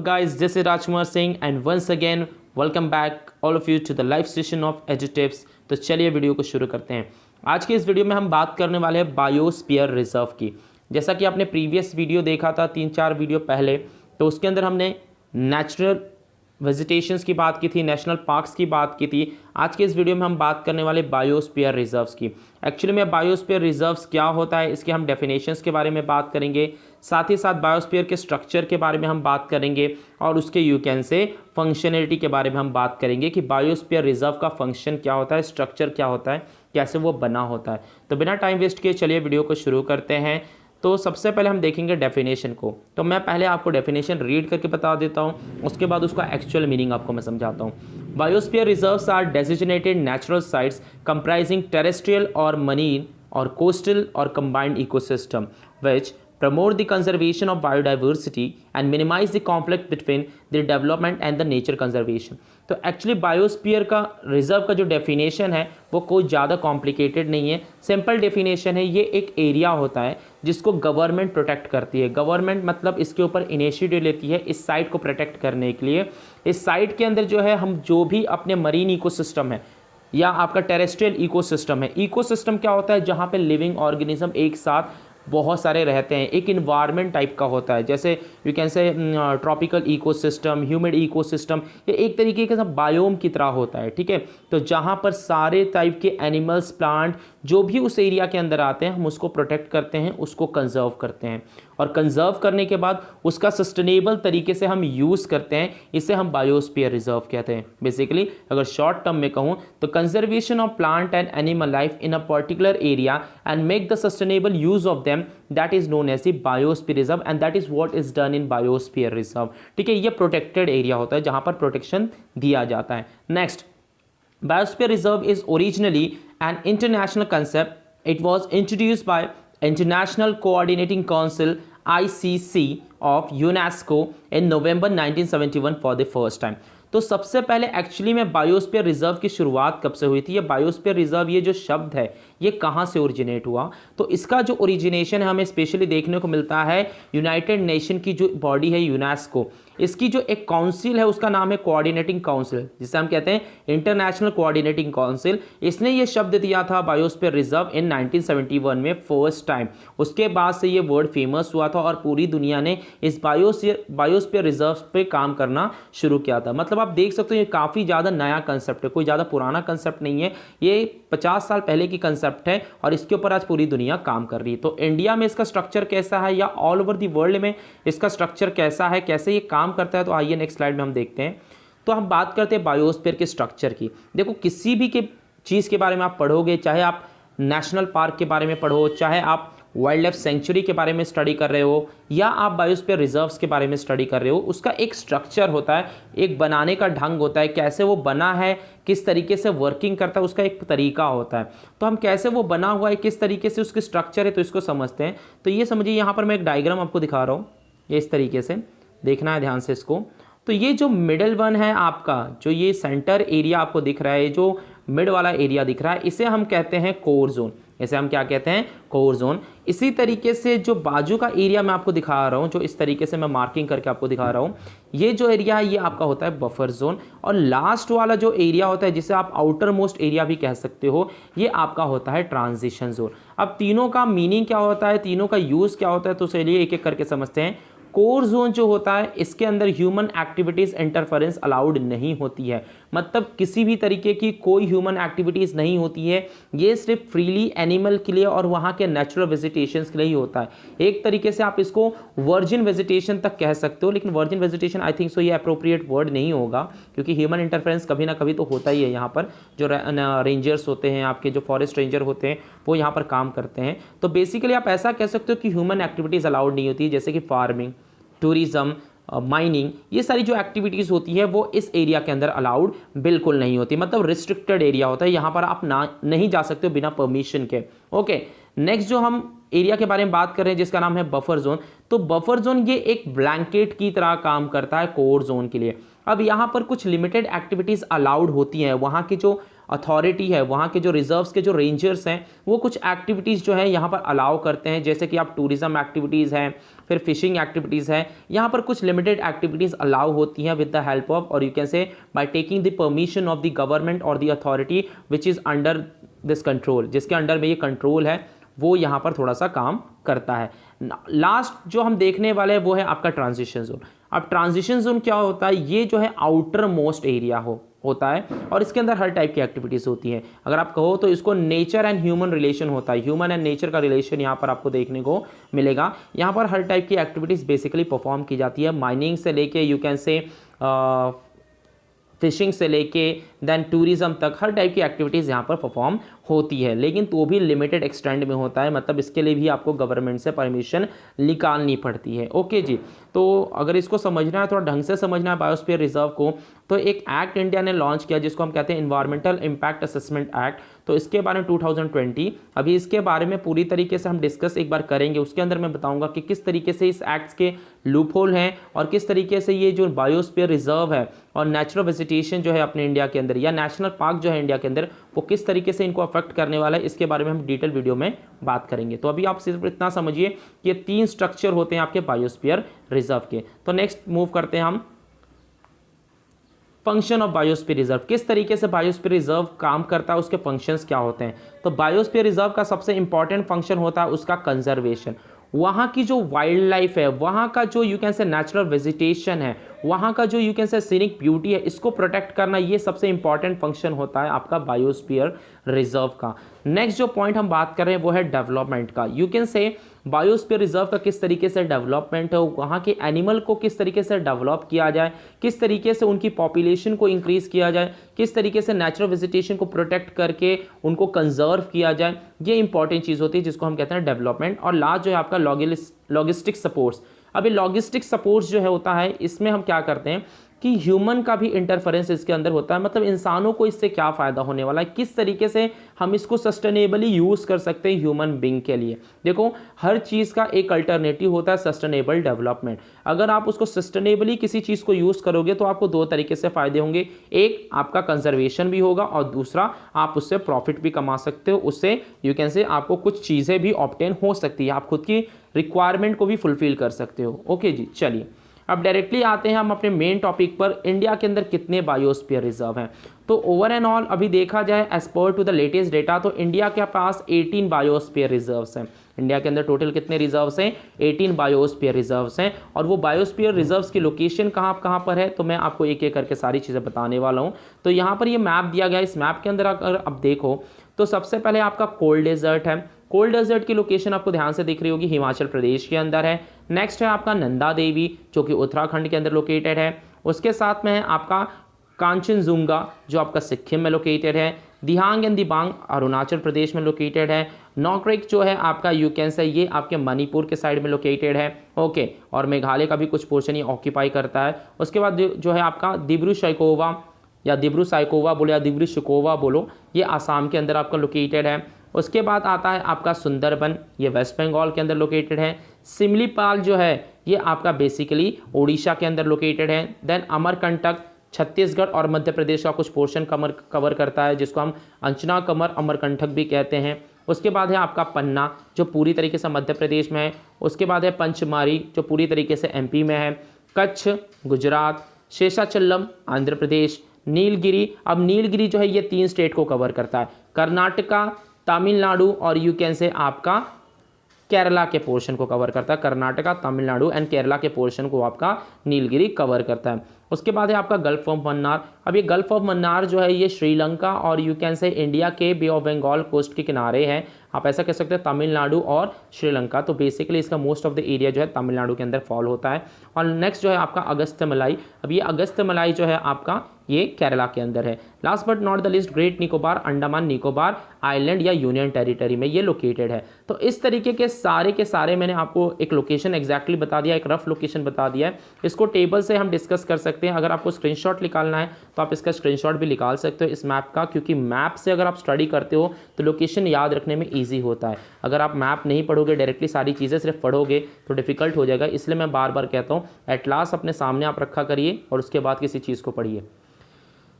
up guys, this is Rajkumar Singh and once again welcome back all of you to the live session of EduTips। तो चलिए video को शुरू करते हैं। आज के इस वीडियो में हम बात करने वाले हैं बायोस्फीयर रिजर्व की। जैसा कि आपने प्रीवियस वीडियो देखा था 3-4 वीडियो पहले, तो उसके अंदर हमने नेचुरल वेजिटेशंस की बात की थी, नेशनल पार्क्स की बात की थी। आज के इस वीडियो में हम बात करने वाले बायोस्फीयर रिजर्व्स की। एक्चुअली में बायोस्फीयर रिजर्व्स क्या होता है, इसके हम डेफिनेशंस के बारे में बात करेंगे, साथ ही साथ बायोस्फीयर के स्ट्रक्चर के बारे में हम बात करेंगे और उसके यू कैन से फंक्शनलिटी के बारे में हम बात करेंगे कि बायोस्फीयर रिजर्व का फंक्शन क्या होता है, स्ट्रक्चर क्या होता है, कैसे वो बना होता है। तो बिना टाइम वेस्ट किए चलिए वीडियो को शुरू करते हैं। तो सबसे पहले हम देखेंगे डेफिनेशन को। तो मैं पहले आपको डेफिनेशन रीड करके बता देता हूँ, उसके बाद उसका एक्चुअल मीनिंग आपको मैं समझाता हूँ। Biosphere reserves are designated natural sites comprising terrestrial और मरीन और कोस्टल और combined ecosystem which promote the conservation of biodiversity and minimize the conflict between the development and the nature conservation। तो actually biosphere का reserve का जो definition है वो कोई ज़्यादा कॉम्प्लिकेटेड नहीं है, सिंपल डेफिनेशन है। ये एक एरिया होता है जिसको गवर्नमेंट प्रोटेक्ट करती है। गवर्नमेंट मतलब इसके ऊपर इनिशिएटिव लेती है इस साइट को प्रोटेक्ट करने के लिए। इस साइट के अंदर जो है हम जो भी अपने मरीन इकोसिस्टम है या आपका टेरेस्ट्रियल इकोसिस्टम है। इकोसिस्टम क्या होता है, जहाँ पे लिविंग ऑर्गेनिज्म एक साथ बहुत सारे रहते हैं, एक इन्वायरमेंट टाइप का होता है। जैसे यू कैन से ट्रॉपिकल इकोसिस्टम, ह्यूमिड इकोसिस्टम, ये एक तरीके का सब बायोम की तरह होता है, ठीक है। तो जहाँ पर सारे टाइप के एनिमल्स, प्लांट जो भी उस एरिया के अंदर आते हैं हम उसको प्रोटेक्ट करते हैं, उसको कंजर्व करते हैं और कंजर्व करने के बाद उसका सस्टेनेबल तरीके से हम यूज़ करते हैं। इसे हम बायोस्फीयर रिजर्व कहते हैं। बेसिकली अगर शॉर्ट टर्म में कहूँ तो conservation of plant and animal life in a particular area and make the sustainable use of them, that is known as the biosphere reserve and that is what is done in biosphere reserve. ठीक है, ये protected area होता है जहाँ पर protection दिया जाता है। Next, Biosphere Reserve is originally an international concept. It was introduced by International Coordinating Council (ICC) of UNESCO in November 1971 for the first time। तो सबसे पहले एक्चुअली में बायोस्फीयर रिजर्व की शुरुआत कब से हुई थी? ये बायोस्फीयर रिजर्व, ये जो शब्द है ये कहाँ से ओरिजिनेट हुआ? तो इसका जो ओरिजिनेशन है हमें स्पेशली देखने को मिलता है यूनाइटेड नेशन की जो बॉडी है यूनेस्को, इसकी जो एक काउंसिल है उसका नाम है कोऑर्डिनेटिंग काउंसिल, जिसे हम कहते हैं इंटरनेशनल कोऑर्डिनेटिंग काउंसिल। इसने ये शब्द दिया था बायोस्फीयर रिजर्व इन 1971 में फर्स्ट टाइम। उसके बाद से ये वर्ड फेमस हुआ था और पूरी दुनिया ने इस बायोस्फीयर रिजर्व पे काम करना शुरू किया था। मतलब आप देख सकते हो ये काफ़ी ज़्यादा नया कंसेप्ट है, कोई ज़्यादा पुराना कंसेप्ट नहीं है, ये 50 साल पहले की कंसेप्ट है और इसके ऊपर आज पूरी दुनिया काम कर रही है। तो इंडिया में इसका स्ट्रक्चर कैसा है या ऑल ओवर दी वर्ल्ड में इसका स्ट्रक्चर कैसा है, कैसे ये काम करता है, तो आइए नेक्स्ट स्लाइड में हम देखते हैं। तो हम बात करते हैं बायोस्फीयर के स्ट्रक्चर की। देखो, किसी भी के चीज़ के बारे में आप पढ़ोगे, चाहे आप नेशनल पार्क के बारे में पढ़ो, चाहे आप वाइल्ड लाइफ सेंचुरी के बारे में स्टडी कर रहे हो या आप बायोस्फीयर रिजर्व्स के बारे में स्टडी कर रहे हो, उसका एक स्ट्रक्चर होता है, एक बनाने का ढंग होता है, कैसे वो बना है, किस तरीके से वर्किंग करता है, उसका एक तरीका होता है। तो हम कैसे वो बना हुआ है, किस तरीके से उसकी स्ट्रक्चर है, तो इसको समझते हैं। तो ये समझिए, यहाँ पर मैं एक डायग्राम आपको दिखा रहा हूँ, ये इस तरीके से देखना है ध्यान से इसको। तो ये जो मिडल वन है आपका, जो ये सेंटर एरिया आपको दिख रहा है, जो मिड वाला एरिया दिख रहा है, इसे हम कहते हैं कोर जोन। इसे हम क्या कहते हैं? Core zone. इसी तरीके से जो बाजू का एरिया मैं आपको दिखा रहा हूँ, जो इस तरीके से मैं मार्किंग करके आपको दिखा रहा हूँ, ये जो एरिया है ये आपका होता है बफर जोन। और लास्ट वाला जो एरिया होता है, जिसे आप आउटर मोस्ट एरिया भी कह सकते हो, ये आपका होता है ट्रांजिशन जोन। अब तीनों का मीनिंग क्या होता है, तीनों का यूज़ क्या होता है, तो चलिए एक एक करके समझते हैं। कोर जोन जो होता है इसके अंदर ह्यूमन एक्टिविटीज़ इंटरफेरेंस अलाउड नहीं होती है, मतलब किसी भी तरीके की कोई ह्यूमन एक्टिविटीज़ नहीं होती है। ये सिर्फ फ्रीली एनिमल के लिए और वहाँ के नेचुरल वेजिटेशंस के लिए ही होता है। एक तरीके से आप इसको वर्जिन वेजिटेशन तक कह सकते हो, लेकिन virgin vegetation I think so ये अप्रोप्रिएट वर्ड नहीं होगा, क्योंकि ह्यूमन इंटरफेरेंस कभी ना कभी तो होता ही है। यहाँ पर जो रेंजर्स होते हैं, आपके जो फॉरेस्ट रेंजर होते हैं, वो यहाँ पर काम करते हैं। तो बेसिकली आप ऐसा कह सकते हो कि ह्यूमन एक्टिविटीज़ अलाउड नहीं होती, जैसे कि फार्मिंग, टूरिज्म, माइनिंग, ये सारी जो एक्टिविटीज़ होती है वो इस एरिया के अंदर अलाउड बिल्कुल नहीं होती, मतलब रिस्ट्रिक्टेड एरिया होता है। यहाँ पर आप नहीं जा सकते हो बिना परमिशन के। ओके, नेक्स्ट जो हम एरिया के बारे में बात कर रहे हैं जिसका नाम है बफर जोन। तो बफर जोन ये एक ब्लैंकेट की तरह काम करता है कोर जोन के लिए। अब यहाँ पर कुछ लिमिटेड एक्टिविटीज़ अलाउड होती हैं, वहाँ की जो अथॉरिटी है, वहाँ के जो रिजर्व्स के जो रेंजर्स हैं वो कुछ एक्टिविटीज़ जो है यहाँ पर अलाउ करते हैं, जैसे कि आप टूरिज्म एक्टिविटीज़ हैं, फिर फिशिंग एक्टिविटीज़ है। यहाँ पर कुछ लिमिटेड एक्टिविटीज़ अलाउ होती हैं विद द हेल्प ऑफ, और you can say by taking the permission of the government और the authority which is under this control, जिसके अंडर में ये कंट्रोल है वो यहाँ पर थोड़ा सा काम करता है। लास्ट जो हम देखने वाले हैं वो है आपका ट्रांजिशन जोन। अब ट्रांजिशन जोन क्या होता है, ये जो है आउटर मोस्ट एरिया होता है और इसके अंदर हर टाइप की एक्टिविटीज़ होती हैं। अगर आप कहो तो इसको नेचर एंड ह्यूमन रिलेशन होता है, ह्यूमन एंड नेचर का रिलेशन यहाँ पर आपको देखने को मिलेगा। यहाँ पर हर टाइप की एक्टिविटीज़ बेसिकली परफॉर्म की जाती है, माइनिंग से लेके यू कैन से फिशिंग से लेके देन टूरिज्म तक हर टाइप की एक्टिविटीज़ यहाँ पर परफॉर्म होती है, लेकिन तो भी लिमिटेड एक्सटेंड में होता है, मतलब इसके लिए भी आपको गवर्नमेंट से परमिशन निकालनी पड़ती है। ओके जी, तो अगर इसको समझना है, थोड़ा ढंग से समझना है बायोस्फीयर रिजर्व को, तो एक एक्ट इंडिया ने लॉन्च किया जिसको हम कहते हैं इन्वायरमेंटल इम्पैक्ट असेसमेंट एक्ट। तो इसके बारे में 2020 अभी इसके बारे में पूरी तरीके से हम डिस्कस एक बार करेंगे। उसके अंदर मैं बताऊंगा कि किस तरीके से इस एक्ट्स के लूपहोल हैं और किस तरीके से ये जो बायोस्फीयर रिजर्व है और नेचुरल वेजिटेशन जो है अपने इंडिया के अंदर या नेशनल पार्क जो है इंडिया के अंदर, वो किस तरीके से इनको अफेक्ट करने वाला है, इसके बारे में हम डिटेल वीडियो में बात करेंगे। तो अभी आप सिर्फ इतना समझिए कि ये 3 स्ट्रक्चर होते हैं आपके बायोस्फीयर रिजर्व के। तो नेक्स्ट मूव करते हैं हम फंक्शन ऑफ बायोस्फीयर रिजर्व, किस तरीके से बायोस्फीयर रिजर्व काम करता है, उसके फंक्शंस क्या होते हैं। तो बायोस्फीयर रिजर्व का सबसे इंपॉर्टेंट फंक्शन होता है उसका कंजर्वेशन। वहाँ की जो वाइल्ड लाइफ है, वहाँ का जो यू कैन से नेचुरल वेजिटेशन है, वहाँ का जो यू कैन से सीनिक ब्यूटी है, इसको प्रोटेक्ट करना, ये सबसे इंपॉर्टेंट फंक्शन होता है आपका बायोस्फीयर रिजर्व का। नेक्स्ट जो पॉइंट हम बात कर रहे हैं वो है डेवलपमेंट का। यू कैन से बायोस्फीयर रिजर्व का किस तरीके से डेवलपमेंट है, वहाँ के एनिमल को किस तरीके से डेवलप किया जाए, किस तरीके से उनकी पॉपुलेशन को इंक्रीज किया जाए, किस तरीके से नेचुरल वेजिटेशन को प्रोटेक्ट करके उनको कंजर्व किया जाए, ये इंपॉर्टेंट चीज़ होती है जिसको हम कहते हैं डेवलपमेंट। और लास्ट जो है आपका लॉजिस्टिक सपोर्ट्स। अभी लॉजिस्टिक सपोर्ट्स जो है होता है, इसमें हम क्या करते हैं कि ह्यूमन का भी इंटरफेरेंस इसके अंदर होता है, मतलब इंसानों को इससे क्या फ़ायदा होने वाला है, किस तरीके से हम इसको सस्टेनेबली यूज़ कर सकते हैं ह्यूमन बींग के लिए। देखो, हर चीज़ का एक अल्टरनेटिव होता है सस्टेनेबल डेवलपमेंट। अगर आप उसको सस्टेनेबली किसी चीज़ को यूज़ करोगे तो आपको 2 तरीके से फ़ायदे होंगे, एक आपका कंजर्वेशन भी होगा और दूसरा आप उससे प्रॉफिट भी कमा सकते हो, उससे यू कैन से आपको कुछ चीज़ें भी ऑब्टेन हो सकती है, आप खुद की रिक्वायरमेंट को भी फुलफिल कर सकते हो। ओके जी, चलिए अब डायरेक्टली आते हैं हम अपने मेन टॉपिक पर, इंडिया के अंदर कितने बायोस्फीयर रिजर्व हैं। तो ओवर एंड ऑल अभी देखा जाए as per to the latest data, तो इंडिया के पास 18 बायोस्फीयर रिजर्व्स हैं। इंडिया के अंदर टोटल कितने रिजर्व्स हैं? 18 बायोस्फीयर रिजर्व्स हैं। और वो बायोस्फीयर रिजर्व्स की लोकेशन कहाँ पर है, तो मैं आपको एक एक करके सारी चीज़ें बताने वाला हूँ। तो यहाँ पर ये मैप दिया गया है, इस मैप के अंदर अगर आप देखो तो सबसे पहले आपका कोल्ड डेजर्ट है। कोल्ड डेजर्ट की लोकेशन आपको ध्यान से दिख रही होगी, हिमाचल प्रदेश के अंदर है। नेक्स्ट है आपका नंदा देवी जो कि उत्तराखंड के अंदर लोकेटेड है। उसके साथ में है आपका कांचनजुंगा जो आपका सिक्किम में लोकेटेड है। दिहांग एंड दिबांग अरुणाचल प्रदेश में लोकेटेड है। नॉकरेक जो है आपका यू कैन से ये आपके मणिपुर के साइड में लोकेटेड है। ओके, और मेघालय का भी कुछ पोर्शन ये ऑक्यूपाई करता है। उसके बाद जो है आपका दिब्रू साइकोवा या दिब्रू साइकोवा बोलो या दिब्रू शिकोवा बोलो, ये आसाम के अंदर आपका लोकेटेड है। उसके बाद आता है आपका सुंदरबन, ये वेस्ट बंगाल के अंदर लोकेटेड है। सिमलीपाल जो है ये आपका बेसिकली उड़ीसा के अंदर लोकेटेड है। देन अमरकंटक छत्तीसगढ़ और मध्य प्रदेश का कुछ पोर्शन कवर करता है, जिसको हम अंचना कमर अमरकंटक भी कहते हैं। उसके बाद है आपका पन्ना जो पूरी तरीके से मध्य प्रदेश में है। उसके बाद है पंचमारी जो पूरी तरीके से एमपी में है। कच्छ गुजरात, शेषाचलम आंध्र प्रदेश, नीलगिरी, अब नीलगिरी जो है ये 3 स्टेट को कवर करता है, कर्नाटका, तमिलनाडु और यू कैन से आपका केरला के पोर्शन को कवर करता है। कर्नाटका, तमिलनाडु एंड केरला के पोर्शन को आपका नीलगिरी कवर करता है। उसके बाद है आपका गल्फ ऑफ मन्नार। अब ये गल्फ ऑफ मन्नार जो है ये श्रीलंका और यू कैन से इंडिया के बे ऑफ बंगाल कोस्ट के किनारे है, आप ऐसा कह सकते हैं तमिलनाडु और श्रीलंका। तो बेसिकली इसका मोस्ट ऑफ द एरिया जो है तमिलनाडु के अंदर फॉल होता है। और नेक्स्ट जो है आपका अगस्त्य मलाई। अब ये अगस्त्य मलाई जो है आपका ये केरला के अंदर है। Last but not the list great Nicobar, Andaman Nicobar island या यूनियन टेरिटरी में ये लोकेटेड है। तो इस तरीके के सारे मैंने आपको एक लोकेशन एग्जैक्टली बता दिया, एक रफ लोकेशन बता दिया है। इसको टेबल से हम डिस्कस कर सकते हैं। अगर आपको स्क्रीनशॉट निकालना है तो तो आप इसका स्क्रीनशॉट भी निकाल सकते हो इस मैप का, क्योंकि मैप से अगर आप स्टडी करते हो तो लोकेशन याद रखने में ईजी होता है। अगर आप मैप नहीं पढ़ोगे, डायरेक्टली सारी चीज़ें सिर्फ पढ़ोगे तो डिफिकल्ट हो जाएगा। इसलिए मैं बार बार कहता हूँ एट लास्ट अपने सामने आप रखा करिए और उसके बाद किसी चीज़ को पढ़िए।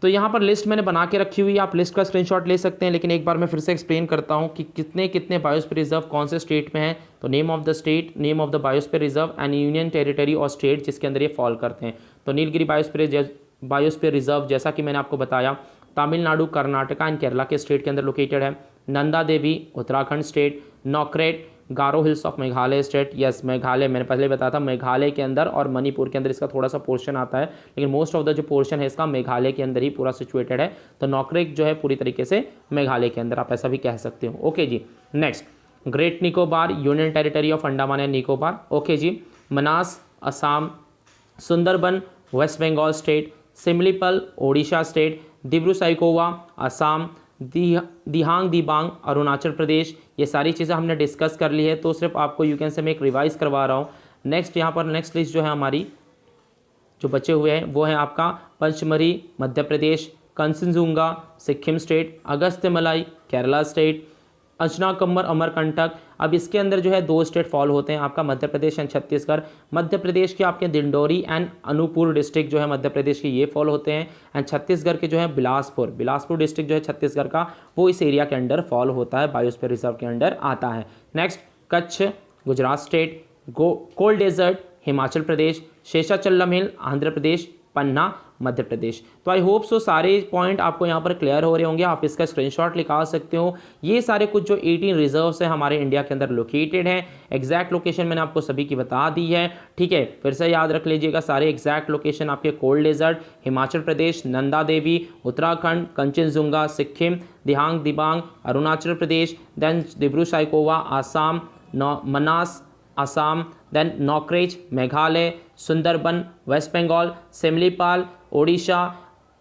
तो यहाँ पर लिस्ट मैंने बना के रखी हुई है, आप लिस्ट का स्क्रीनशॉट ले सकते हैं। लेकिन एक बार मैं फिर से एक्सप्लेन करता हूँ कि कितने कितने बायोस्फीयर रिजर्व कौन से स्टेट में हैं। तो name of the state, name of the biosphere reserve and union territory और स्टेट जिसके अंदर ये फॉल करते हैं। तो नीलगिरी बायोस्फीयर रिजर्व जैसा कि मैंने आपको बताया तमिलनाडु, कर्नाटका एंड केरला के स्टेट के अंदर लोकेटेड है। Nanda Devi Uttarakhand state, Nokrek Garo hills of Meghalaya state, yes Meghalaya, मैंने पहले बताया था मेघालय के अंदर और मणिपुर के अंदर इसका थोड़ा सा पोर्शन आता है, लेकिन मोस्ट ऑफ द जो पोर्शन है इसका मेघालय के अंदर ही पूरा सिचुएटेड है। तो नॉकरेक जो है पूरी तरीके से मेघालय के अंदर, आप ऐसा भी कह सकते हो। Okay ji, next Great Nicobar union territory of Andaman and Nicobar. Okay ji, Manas Assam, Sundarban West Bengal state, Similipal Odisha state, Dibru Saikhowa Assam, Dihang Dibang Arunachal Pradesh. ये सारी चीज़ें हमने डिस्कस कर ली है, तो सिर्फ आपको यू कैन से मैं एक रिवाइज करवा रहा हूँ। नेक्स्ट यहाँ पर नेक्स्ट लिस्ट जो है हमारी जो बचे हुए हैं वो है आपका पंचमरी मध्य प्रदेश, कंचनजुंगा सिक्किम स्टेट, अगस्त्यमलाई केरला स्टेट, अचनाकम्बर अमरकंटक। अब इसके अंदर जो है दो स्टेट फॉल होते हैं आपका, मध्य प्रदेश एंड छत्तीसगढ़। मध्य प्रदेश के आपके दिंडोरी एंड अनूपपुर डिस्ट्रिक्ट जो है मध्य प्रदेश के ये फॉल होते हैं, एंड छत्तीसगढ़ के जो है बिलासपुर डिस्ट्रिक्ट जो है छत्तीसगढ़ का वो इस एरिया के अंडर फॉल होता है, बायोस्फीयर रिजर्व के अंडर आता है। Next Kutch Gujarat state, cold desert Himachal Pradesh, Seshachalam hill Andhra Pradesh, Panna Madhya Pradesh. तो आई होप सो सारे पॉइंट आपको यहाँ पर क्लियर हो रहे होंगे, आप इसका स्क्रीनशॉट निकाल सकते हो। ये सारे कुछ जो 18 रिजर्व्स हैं हमारे इंडिया के अंदर लोकेटेड हैं। एग्जैक्ट लोकेशन मैंने आपको सभी की बता दी है, ठीक है। फिर से याद रख लीजिएगा सारे एग्जैक्ट लोकेशन आपके cold desert Himachal Pradesh, Nanda Devi Uttarakhand, Kanchenjunga Sikkim, Dihang Dibang Arunachal Pradesh, then Dibru Saikhowa Assam, Manas Assam, then Nokrek Meghalaya, Sundarban West Bengal, Similipal Odisha,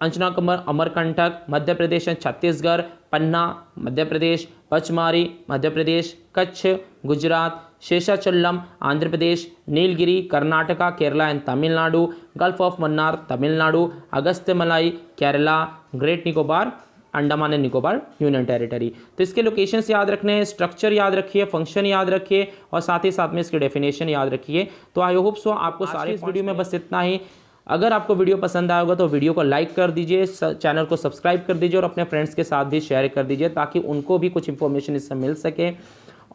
Achanakmar Amarkantak Madhya Pradesh and Chhattisgarh, Panna Madhya Pradesh, Pachmarhi Madhya Pradesh, Kutch Gujarat, Seshachalam Andhra Pradesh, Nilgiri Karnataka Kerala and Tamil Nadu, Gulf of Mannar Tamil Nadu, Agasthyamalai Kerala, Great Nicobar Andaman and Nicobar union territory. तो इसके लोकेशंस याद रखने हैं, स्ट्रक्चर याद रखिए, फंक्शन याद रखिए और साथ ही साथ में इसकी डेफिनेशन याद रखिए। तो आई होप सो आपको सारे वीडियो में बस इतना ही। अगर आपको वीडियो पसंद आया होगा तो वीडियो को लाइक कर दीजिए, चैनल को सब्सक्राइब कर दीजिए और अपने फ्रेंड्स के साथ भी शेयर कर दीजिए ताकि उनको भी कुछ इंफॉर्मेशन इससे मिल सके।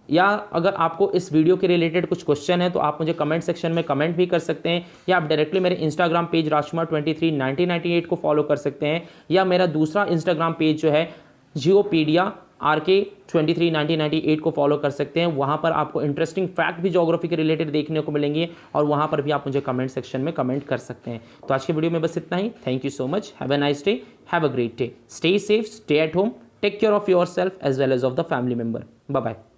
या अगर आपको इस वीडियो के रिलेटेड कुछ क्वेश्चन है तो आप मुझे कमेंट सेक्शन में कमेंट भी कर सकते हैं, या आप डायरेक्टली मेरे इंस्टाग्राम पेज राजकुमार 23 1998 को फॉलो कर सकते हैं, या मेरा दूसरा इंस्टाग्राम पेज जो है जियोपीडिया RK 23 1998 को फॉलो कर सकते हैं। वहाँ पर आपको इंटरेस्टिंग फैक्ट भी ज्योग्राफी के रिलेटेड देखने को मिलेंगे और वहाँ पर भी आप मुझे कमेंट सेक्शन में कमेंट कर सकते हैं। तो आज की वीडियो में बस इतना ही। Thank you so much, have a nice day, have a great day, stay safe, stay at home, take care of yourself as well as of the family member. Bye bye.